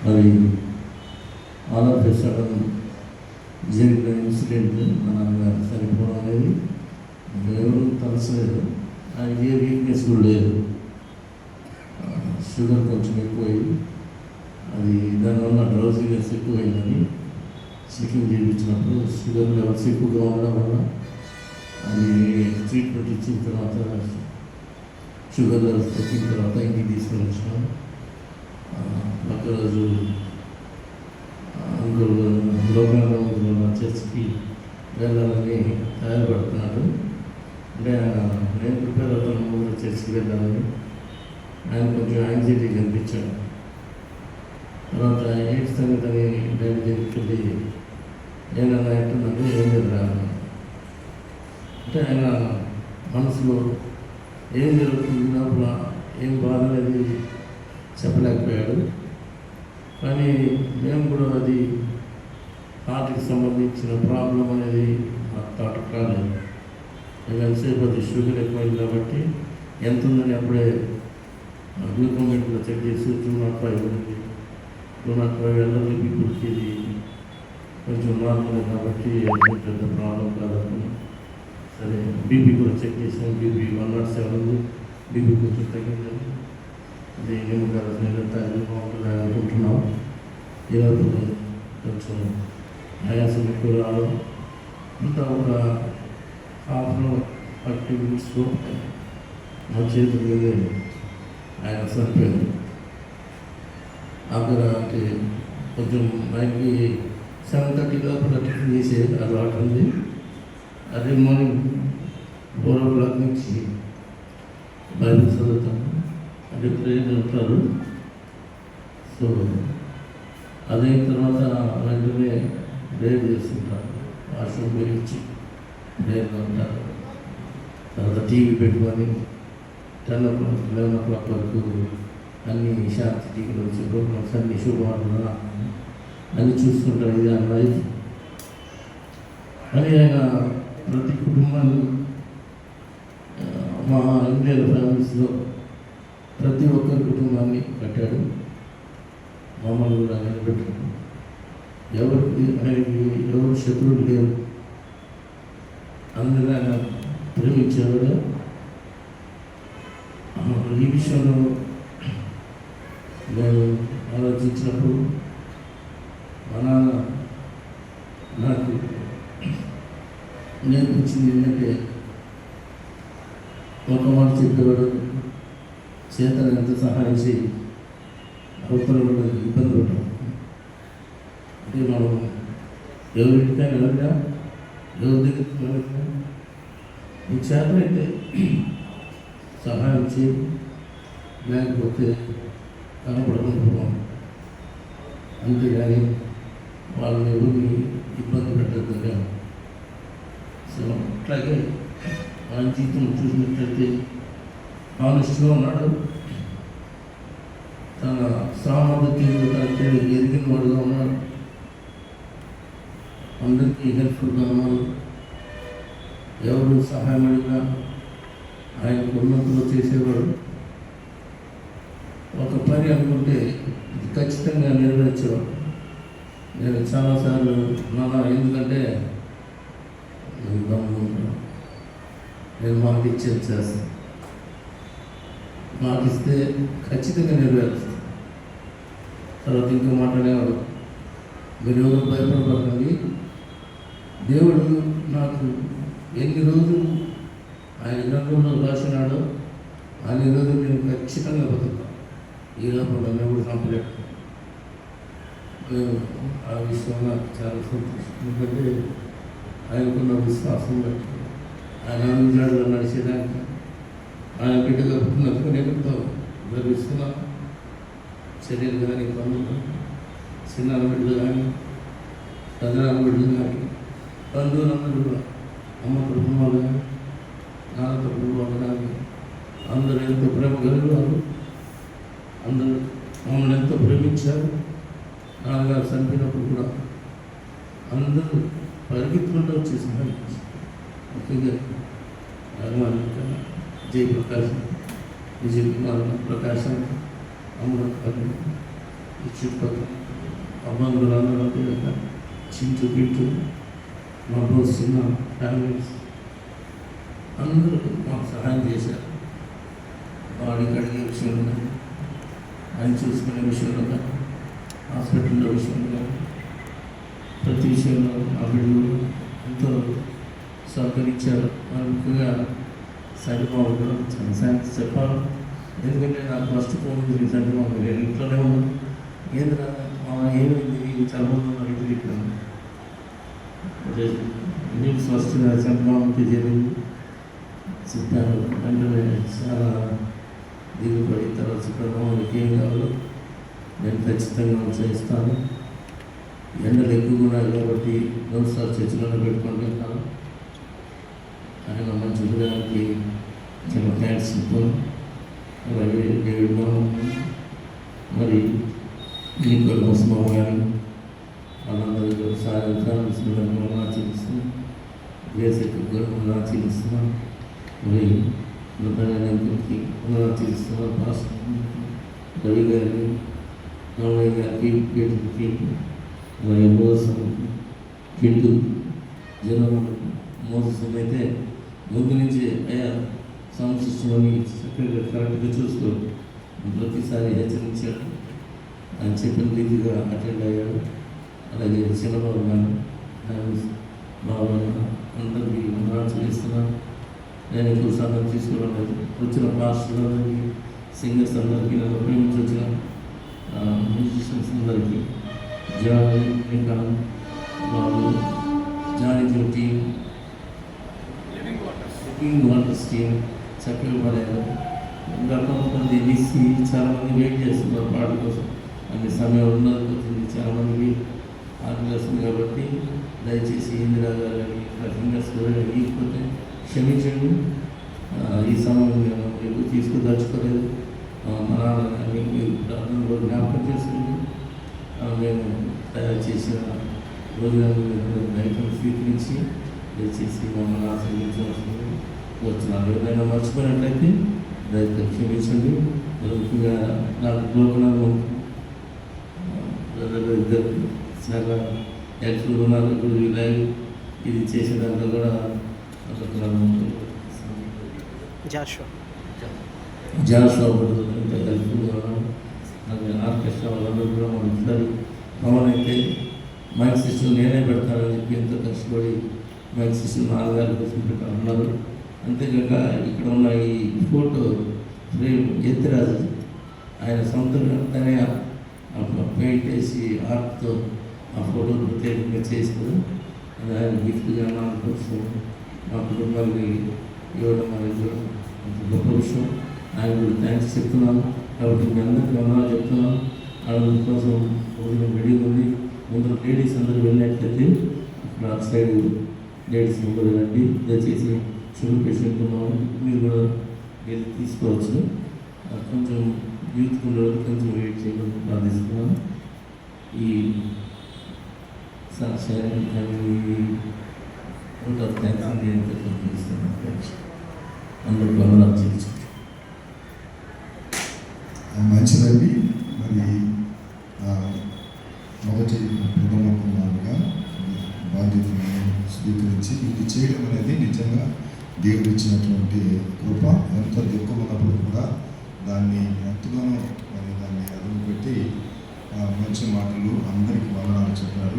మరి all of a sudden జరిగిన incident మా నాన్నగారు చనిపోవడం అనేది ఎవరు తలసలేదు. ఆయనకి ఏ వీక్నెస్ కూడా లేదు. షుగర్ కొంచెం ఎక్కువైంది, అది దానివల్ల డ్రౌజీనెస్ ఎక్కువైందని చెకింగ్ చేయించినప్పుడు షుగర్ లెవెల్స్ ఎక్కువగా ఉండడం వల్ల అది ట్రీట్మెంట్ ఇచ్చిన తర్వాత షుగర్ లెవెల్స్ వచ్చిన తర్వాత ఇంటికి తీసుకొని వచ్చినాం. పక్క రోజు లోకంలో చర్చ్కి వెళ్ళాలని తయారుపడుతున్నాడు. అంటే నేను ప్రిపేర్ అవుతాను కూడా చర్చ్కి వెళ్ళాలని. ఆయన కొంచెం యాంగ్జైటీ కనిపించాడు. తర్వాత ఏంటి సంగతి అని డాడీ దగ్గరికి వెళ్ళి ఏమన్నా ఎట్టుందంటే ఏం జరగాలి అంటే ఆయన మనసులో ఏం జరుగుతుంది లోపల ఏం బాధ అనేది చెప్పలేకపోయాడు. కానీ మేము కూడా అది హార్ట్కి సంబంధించిన ప్రాబ్లం అనేది మా థాట్కి రాలేదు. ఎంతసేపు అది షుగర్ ఎక్కువైంది కాబట్టి ఎంత ఉందని అప్పుడే గ్లూకోమీటర్లో చెక్ చేసి 205 ఉంది. 205 వెళ్ళాలి. పీపుల్కి ఇది కొంచెం నార్మల్ కాబట్టి పెద్ద ప్రాబ్లం కాదనుకున్నాం. సరే బీపీ కూడా చెక్ చేసాం. బీపీ 107 ఉంది. బీపీ కొంచెం తగ్గిందని అది నేను తగ్గి బాగుంటుంది అనుకుంటున్నాం. ఈరోజు కొంచెం ఆయాసం ఎక్కువ రావడం అంతా ఒక హాఫ్ అన్ అవర్ 30 మినిట్స్లో మా చేతుల మీదే ఆయన చనిపోయారు. అక్కడ అంటే కొంచెం 7:30 లోపల టిఫిన్ చేసే అలవాటు ఉంది. అదే మార్నింగ్ 4 o'clock నుంచి బైబిల్ చదువుతాను. అంటే ప్రేయర్ ఉంటారు. సో అదైన తర్వాత వెంటనే ప్రేయర్ చేస్తుంటారు. వాష్రూమ్ గురించి ప్రేయర్లో ఉంటారు. తర్వాత టీవీ పెట్టుకొని 10 o'clock 11 o'clock వరకు అన్ని శాంతి టీవీలో వచ్చే ప్రోగ్రామ్స్ అన్ని శుభవార్తలు అన్నీ చూస్తుంటారు. ఇది ఆయన లైఫ్. అని ఆయన ప్రతి కుటుంబాన్ని మా ఇండియన్ ఫ్యామిలీస్లో ప్రతి ఒక్క కుటుంబాన్ని కట్టాడు. మమ్మల్ని కూడా నిలబెట్టాడు. ఎవరికి ఆయనకి ఎవరు శత్రువులు లేరు. అందరూ ఆయన ప్రేమించేవాడు. ఈ విషయంలో నేను ఆలోచించినప్పుడు మా నాన్న నాకు నేర్పించింది ఏంటంటే ఒక మాట చెప్పేవాడు, చేతను ఎంత సహాయం చేయి, అవతల ఇబ్బంది పెట్టడం. అంటే మనం ఎవరింటికైనా వెళ్ళినా ఎవరి దగ్గరికి వెళ్ళినా ఈ చేతనైతే సహాయం చేయి, లేకపోతే కనపడకుండా. అంతేగాని వాళ్ళని ఎవరిని ఇబ్బంది పెట్టద్దు. సో అట్లాగే ఆయన జీవితం చూసినట్లయితే ఆనెస్ట్గా ఉన్నాడు. తన సామర్థ్యంలో తన ఎరిగిన వాడుగా ఉన్నాడు. అందరికీ హెల్ప్ఫుల్గా ఉన్నాడు. ఎవరు సహాయం అడిగినా ఆయనకు ఉన్నంతలో చేసేవాడు. ఒక పని అనుకుంటే ఇది ఖచ్చితంగా నెరవేర్చేవాడు. నేను చాలాసార్లు నాన్న ఎందుకంటే నేను మాట ఇచ్చేది చేస్తాను, మాట ఇస్తే ఖచ్చితంగా నెరవేరుస్తాను. తర్వాత ఇంకో మాట్లాడేవాడు, మీరు ఎవరు భయపడకండి, దేవుడు నాకు ఎన్ని రోజులు ఆయన గ్రంథంలో రాసినాడో అన్ని రోజులు నేను ఖచ్చితంగా బతుకుతాను. ఈ లోపల నన్ను కూడా చంపలేడు. నేను ఆ విషయం నాకు చాలా సంతోషం. ఎందుకంటే ఆయనకున్న విశ్వాసం బట్టి ఆయన అనుజాడులో నడిచేదానికి ఆయన బిడ్డగా పుట్టినందుకు నేను గర్విస్తున్నాను. చర్యలు కానీ పనులు, చిన్న బిడ్డలు కానీ పెద్దనాన్న బిడ్డలు కానీ బంధువులందరూ కూడా అమ్మ కుటుంబాలు కానీ నాన్న కుటుంబాలు కానీ అందరూ ఎంతో ప్రేమ కలిగినారు. అందరూ మమ్మల్ని ఎంతో ప్రేమించారు. నాన్నగారు చనిపోయినప్పుడు కూడా అందరూ పరిగెత్తుకుంటూ వచ్చి సహాయించారు. ముఖ్యంగా జయప్రకాశ్, విజయ్ కుమార్ ప్రకాశం, అమృత్ ఈ చుట్టుపక్కల అమ్మాయిలు చింటూ పిట్టు మా రోజు చిన్న ఫ్యామిలీస్ అందరూ మాకు సహాయం చేశారు. బాడీ కడిగే విషయంలో కానీ, ఆయన చూసుకునే విషయంలో కానీ, హాస్పిటల్లో విషయంలో కానీ, ప్రతి విషయంలో మా బిడ్డలు ఎంతో సహకరించారు. ముఖ్యంగా సరిబాబు కూడా చాలా థ్యాంక్స్ చెప్పాలి. ఎందుకంటే నాకు ఫస్ట్ ఫోన్ చేసి సరిబాబు నేను ఇంట్లోనే ఉన్నాను. ఏంద్రా ఏమైంది చాలా మంది అడిగి ఇక్కడ న్యూస్ ఫస్ట్ చంద్రబాబుకి జరిగింది చెప్పాను. వెంటనే చాలా దిగుబడి తర్వాత చంద్రబాబుకి ఏం కావాలో నేను ఖచ్చితంగా చేస్తాను. ఎండలు ఎక్కువగా ఉన్నాయి కాబట్టి 2 సార్లు చర్చలను పెట్టుకుంటున్నాను. ఆయన మంచి హృదయానికి చాలా థ్యాంక్స్ చెప్తాను. అలాగే డేవిడ్ మరి నీకు ముస్మామ కానీ వాళ్ళందరూ సాయంత్రం ఆచరిస్తున్నాం. వేసెట్ ఆచరిస్తున్నాం. మరి నృత్యానికి ఆచరిస్తున్నాం. పాస్టర్ రవి గారికి, రామయ్య గారికి, పీటర్కి, అలాగే మోసం కిండు జనం మోసం అయితే ముందు నుంచి అయ్యా సౌండ్ సిస్టమ్ చక్కగా కరెక్ట్గా చూసుకో ప్రతిసారి హెచ్చరించాడు. ఆయన చెప్పిన రీతిగా అటెండ్ అయ్యాడు. అలాగే చిన్నబాబు గారు బాబు అందరికీ ఆచరిస్తున్నాను. నేను ఎక్కువ సమయం తీసుకోవడం లేదు. వచ్చిన పాస్టర్లందరికీ, సింగర్స్ అందరికీ, నన్ను ప్రేమించి వచ్చిన మ్యూజిషియన్స్ అందరికీ, ఇంకా వాళ్ళు Johnny team, living waters team చక్కగా పడారు. ఇంకా కొంతమంది మిస్సి చాలామంది వెయిట్ చేస్తున్నారు పాట కోసం. అన్ని సమయం ఉన్నది చాలామందికి ఆకలిస్తుంది కాబట్టి దయచేసి ఇందిరా గారు కానీ ఇంకా సింగర్స్ ఇకపోతే క్షమించండి. ఈ సమయం నేను ఎక్కువ తీసుకుదలుచుకోలేదు. మా నాన్న కానీ ప్రార్థనలో జ్ఞాపకం చేసుకుంటూ మేము తయారు చేసిన రోజులను ఐటమ్ స్వీకరించి దయచేసి మమ్మల్ని ఆశ్రయించవలసింది కోరుతున్నాను. ఏదైనా మర్చిపోయినట్లయితే దయచేసి క్షమించండి. ముఖ్యంగా నాకు లోకనాలు ఇద్దరు చాలా యాక్చువల్గా ఉన్నారు. ఇప్పుడు లైవ్ ఇది చేసేదాంట్లో కూడా జాషువా ఇంకా హెల్ప్ఫుల్గా ఉన్నాను. ఆర్కెస్ట్రా వాళ్ళందరూ కూడా మనం ఒకసారి పవన్ అయితే మైక్ సిస్టమ్ నేనే పెడతానని చెప్పి ఎంతో కష్టపడి మైక్ సిస్టమ్ 4 గారు కూర్చుంటూ ఉన్నారు. అంతేకాక ఇక్కడ ఉన్న ఈ ఫోటో ఫ్రేమ్ ఎత్తిరాజు ఆయన సొంతంగా తనే పెయింట్ వేసి ఆర్ట్తో ఆ ఫోటో ప్రత్యేకంగా చేశారు. అది ఆయన గిఫ్ట్గా నా కోసం మా కుటుంబానికి ఇవ్వడం అనేది గొప్ప విషయం. ఆయన కూడా థ్యాంక్స్ చెప్తున్నాను. కాబట్టి మీ అందరికీ వందనాలు చెప్తున్నాను. వాళ్ళ కోసం భోజనం రెడీ ఉంది. ముందు లేడీస్ అందరూ వెళ్ళినట్లయితే ఇక్కడ అటు సైడ్ లేడీస్ అందరూ వెళ్ళండి. దయచేసి షుగర్ పేషెంట్ ఉన్నాము, మీరు కూడా వెళ్ళి తీసుకోవచ్చు. కొంచెం యూత్ కూడా కొంచెం వెయిట్ చేయడం ప్రార్థిస్తున్నాను. ఈ సాక్ష్యాన్ని ఉంటారు థ్యాంక్స్ నేను తెలియజేస్తున్నాను. అందరికీ వందనాలు చెల్లించు. మంచిదండి. మరి మొదటి ప్రథమ కుమారుగా బాధ్యతను స్వీకరించి ఇది చేయడం అనేది నిజంగా దేవుడు ఇచ్చినటువంటి కృప. ఎంత దుఃఖం ఉన్నప్పుడు కూడా దాన్ని ఎంతగానో మరి దాన్ని అదుపు పెట్టి మంచి మాటలు అందరికీ వందనాలు చెప్పారు.